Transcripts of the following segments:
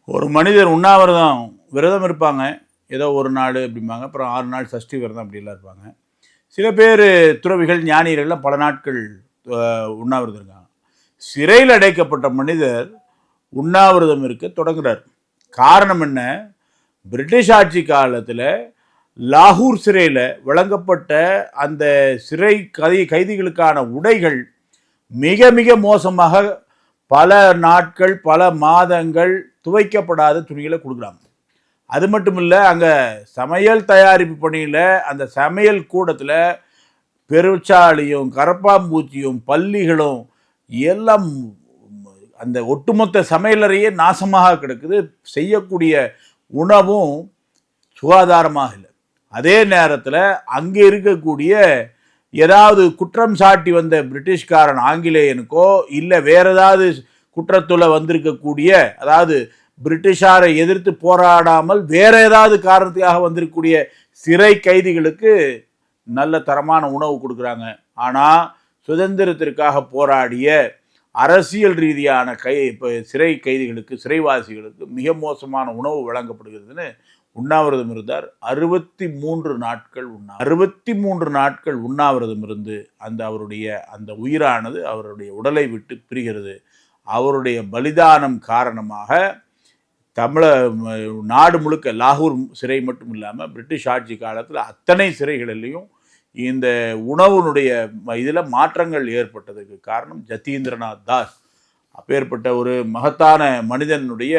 ஒரு மனிதர் உண்ணாவிரதம் விரதம் இருப்பாங்க. ஏதோ ஒரு நாள் அப்படிம்பாங்க. அப்புறம் 6 நாள் சஷ்டி விரதம் அப்படிலாம் இருப்பாங்க. சில பேர் துறவிகள், ஞானிகள்லாம் பல நாட்கள் உண்ணாவிரதம் இருக்காங்க. சிறையில் அடைக்கப்பட்ட மனிதர் உண்ணாவிரதம் இருக்க தொடங்குறார். காரணம் என்ன? பிரிட்டிஷ் ஆட்சி காலத்தில் லாகூர் சிறையில் வழங்கப்பட்ட அந்த சிறை கைதிகளுக்கான உடைகள் மிக மிக மோசமாக பல நாட்கள் பல மாதங்கள் துவைக்கப்படாத துணிகளை கொடுக்குறாங்க. அது மட்டும் இல்லை, அங்கே சமையல் தயாரிப்பு பணியில் அந்த சமையல் கூடத்தில் பெருச்சாளியும் கரப்பாம்பூச்சியும் பல்லிகளும் எல்லாம் அந்த ஒட்டுமொத்த சமையலறையே நாசமாக கிடக்குது. செய்யக்கூடிய உணவும் சுகாதாரமாக இல்லை. அதே நேரத்தில் அங்கே இருக்கக்கூடிய ஏதாவது குற்றம் சாட்டி வந்த பிரிட்டிஷ்காரன் ஆங்கிலேயனுக்கோ இல்லை வேற ஏதாவது குற்றத்துல வந்திருக்கக்கூடிய, அதாவது பிரிட்டிஷாரை எதிர்த்து போராடாமல் வேற ஏதாவது காரணத்துக்காக வந்திருக்கக்கூடிய சிறை கைதிகளுக்கு நல்ல தரமான உணவு கொடுக்குறாங்க. ஆனால் சுதந்திரத்திற்காக போராடிய அரசியல் ரீதியான சிறை கைதிகளுக்கு, சிறைவாசிகளுக்கு மிக மோசமான உணவு வழங்கப்படுகிறதுன்னு உண்ணாவிரதம் இருந்தார். 63 நாட்கள் 63 நாட்கள் உண்ணாவிரதம் இருந்து அவருடைய அந்த உயிரானது அவருடைய உடலை விட்டு பிரிகிறது. அவருடைய பலிதானம் காரணமாக நாடு முழுக்க, லாகூர் சிறை மட்டும் இல்லாமல் பிரிட்டிஷ் ஆட்சி காலத்தில் அத்தனை சிறைகளிலையும் இந்த உணவுனுடைய இதில் மாற்றங்கள் ஏற்பட்டதுக்கு காரணம் ஜதீந்திரநாத் தாஸ். அப்பேற்பட்ட ஒரு மகத்தான மனிதனுடைய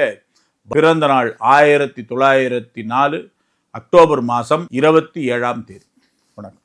பிறந்த நாள் 1904 அக்டோபர் மாதம் 27ஆம் தேதி. வணக்கம்.